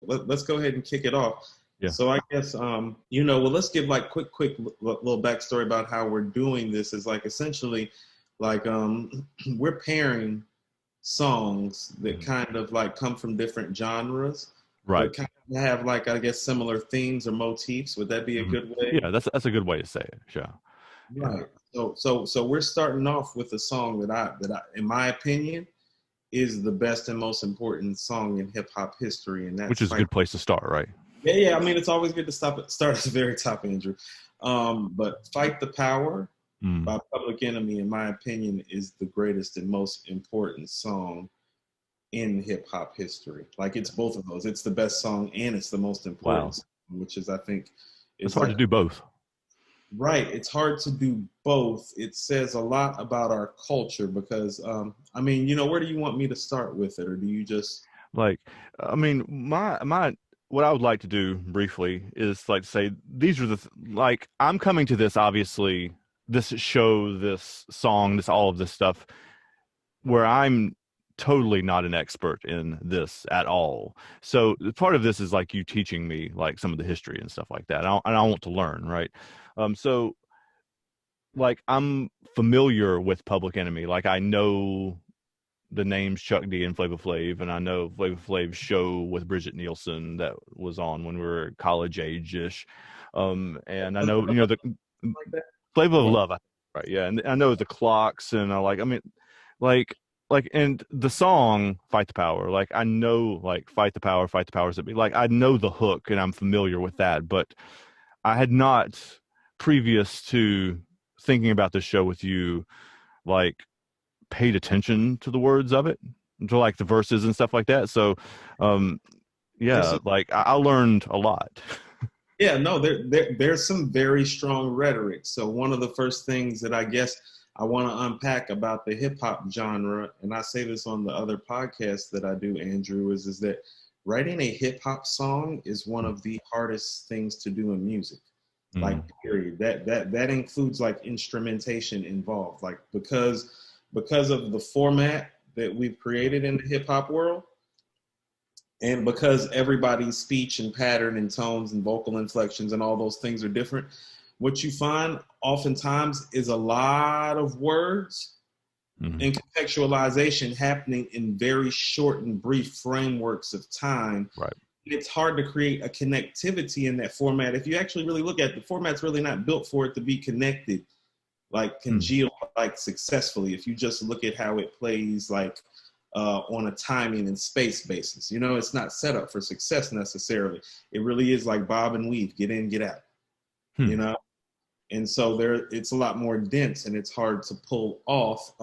let's go ahead and kick it off. Yeah. So I guess, well, let's give like quick little backstory about how we're doing this. Is like essentially like we're pairing songs that kind of like come from different genres, Right. but kind of have like, I guess, similar themes or motifs. Would that be a good way? Yeah, that's a good way to say it. Sure. Right. So we're starting off with a song that I, in my opinion, is the best and most important song in hip hop history, and Which that's is a good place to start, right? Yeah. I mean, it's always good to start at the very top, Andrew. But "Fight the Power" by Public Enemy, in my opinion, is the greatest and most important song in hip hop history. Like, it's both of those. It's the best song and it's the most important song, which is, I think, it's hard to do both. Right. It's hard to do both. It says a lot about our culture because, I mean, where do you want me to start with it? Or do you just like, I mean, my what I would like to do briefly is like say these are like I'm coming to this, obviously, this show, this song, this all of this stuff where I'm totally not an expert in this at all. So part of this is like you teaching me like some of the history and stuff like that. And I want to learn, right? So like I'm familiar with Public Enemy. Like I know the names Chuck D and Flava Flav, and I know Flava Flav's show with Bridget Nielsen that was on when we were college age-ish. And I know, the like Flavor of Love, right? Yeah, and I know the Clocks, and and the song "Fight the Power." Like I know, like "Fight the Power," "Fight the Powers that be." Like I know the hook, and I'm familiar with that, but I had not, previous to thinking about this show with you, like paid attention to the words of it, to like the verses and stuff like that. So, like I learned a lot. Yeah, no, there's some very strong rhetoric. So one of the first things that I guess I want to unpack about the hip hop genre, and I say this on the other podcasts that I do, Andrew, is that writing a hip hop song is one of the hardest things to do in music. Like, period. That includes like instrumentation involved. Like because of the format that we've created in the hip hop world, and because everybody's speech and pattern and tones and vocal inflections and all those things are different, what you find oftentimes is a lot of words and contextualization happening in very short and brief frameworks of time. Right. It's hard to create a connectivity in that format. If you actually really look at it, the format's really not built for it to be connected, like congealed, like successfully. If you just look at how it plays, like on a timing and space basis, it's not set up for success necessarily. It really is like bob and weave, get in, get out, and so it's a lot more dense and it's hard to pull off.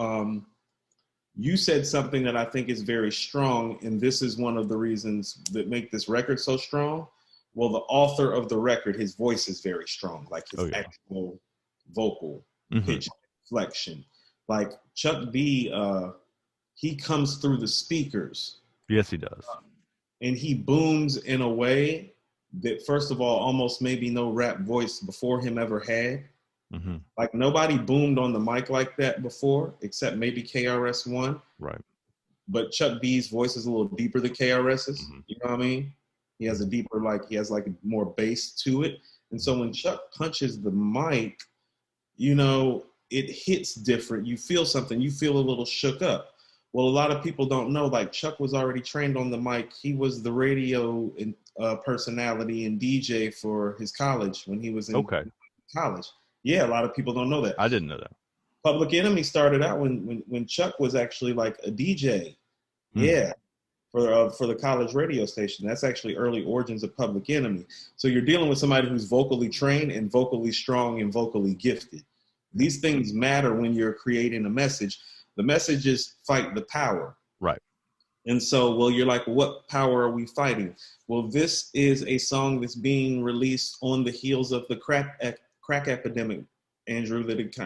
You said something that I think is very strong, and this is one of the reasons that make this record so strong. Well, the author of the record, his voice is very strong, like his actual vocal pitch inflection. Like Chuck D, he comes through the speakers. Yes, he does. And he booms in a way that, first of all, almost maybe no rap voice before him ever had. Like nobody boomed on the mic like that before, except maybe KRS-One. Right. But Chuck D's voice is a little deeper than KRS's. You know what I mean? He has a deeper, he has like more bass to it. And so when Chuck punches the mic, it hits different. You feel something. You feel a little shook up. Well, a lot of people don't know, like Chuck was already trained on the mic. He was the radio personality and DJ for his college when he was in college. Yeah, a lot of people don't know that. I didn't know that. Public Enemy started out when Chuck was actually like a DJ. Yeah, for the college radio station. That's actually early origins of Public Enemy. So you're dealing with somebody who's vocally trained and vocally strong and vocally gifted. These things matter when you're creating a message. The message is fight the power. Right. And so, well, you're like, what power are we fighting? Well, this is a song that's being released on the heels of the crack epidemic, Andrew, that it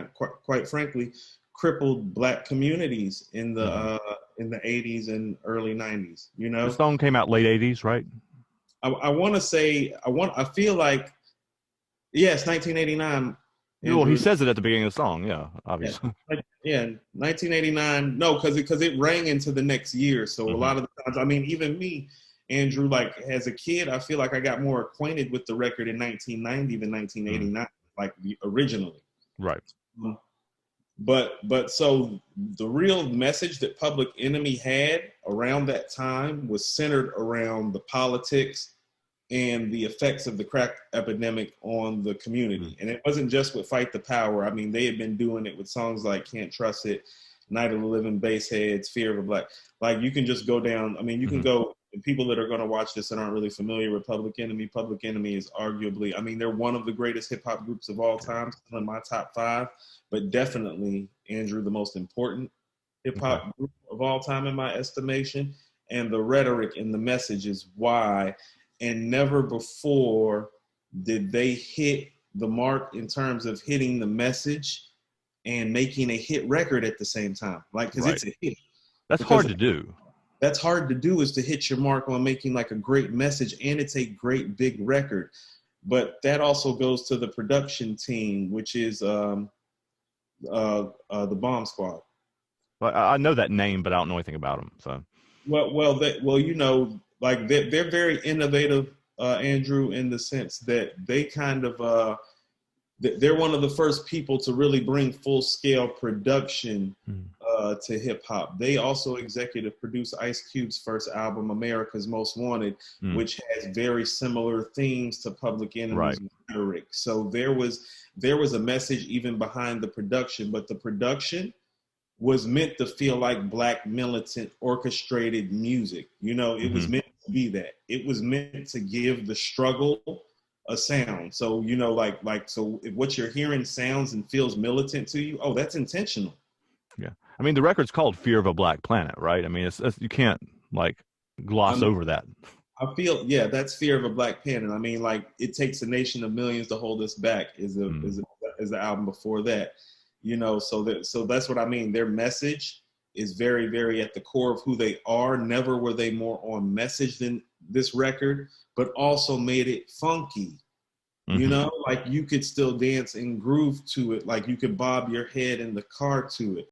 quite frankly crippled Black communities in the 80s and early 90s. The song came out late 80s, right? I want to say I feel like yes, 1989. Andrew. Well, he says it at the beginning of the song, yeah, obviously. Yeah, 1989. No, because it rang into the next year. So a lot of the times, I mean, even me, Andrew, like as a kid, I feel like I got more acquainted with the record in 1990 than 1989, like originally. Right. But so the real message that Public Enemy had around that time was centered around the politics and the effects of the crack epidemic on the community. And it wasn't just with Fight the Power. I mean, they had been doing it with songs like Can't Trust It, Night of the Living Bassheads, Fear of a Black. Like you can just go down. I mean, you can go, people that are going to watch this and aren't really familiar with Public Enemy is arguably, I mean, they're one of the greatest hip hop groups of all time, still in my top 5, but definitely, Andrew, the most important hip hop group of all time in my estimation. And the rhetoric and the message is why. And never before did they hit the mark in terms of hitting the message and making a hit record at the same time. Like, because it's a hit. That's hard to do. That's hard to do, is to hit your mark on making like a great message, and it's a great big record. But that also goes to the production team, which is the Bomb Squad. Well, I know that name, but I don't know anything about them. So, well, you know, like they're very innovative, Andrew, in the sense that they kind of they're one of the first people to really bring full scale production to hip hop. They also executive produced Ice Cube's first album, America's Most Wanted, which has very similar themes to Public Enemy's rhetoric. So there was a message even behind the production, but the production was meant to feel like Black militant orchestrated music. You know, it was meant to be that. It was meant to give the struggle a sound. So, you know, so if what you're hearing sounds and feels militant to you, oh, that's intentional. Yeah. I mean, the record's called Fear of a Black Planet, right? I mean, it's you can't like gloss over that. I feel, yeah, that's Fear of a Black Planet. I mean, like, It Takes a Nation of Millions to Hold Us Back is the album before that. You know, so that's what I mean. Their message is very, very at the core of who they are. Never were they more on message than this record, but also made it funky. You know, like you could still dance and groove to it. Like you could bob your head in the car to it.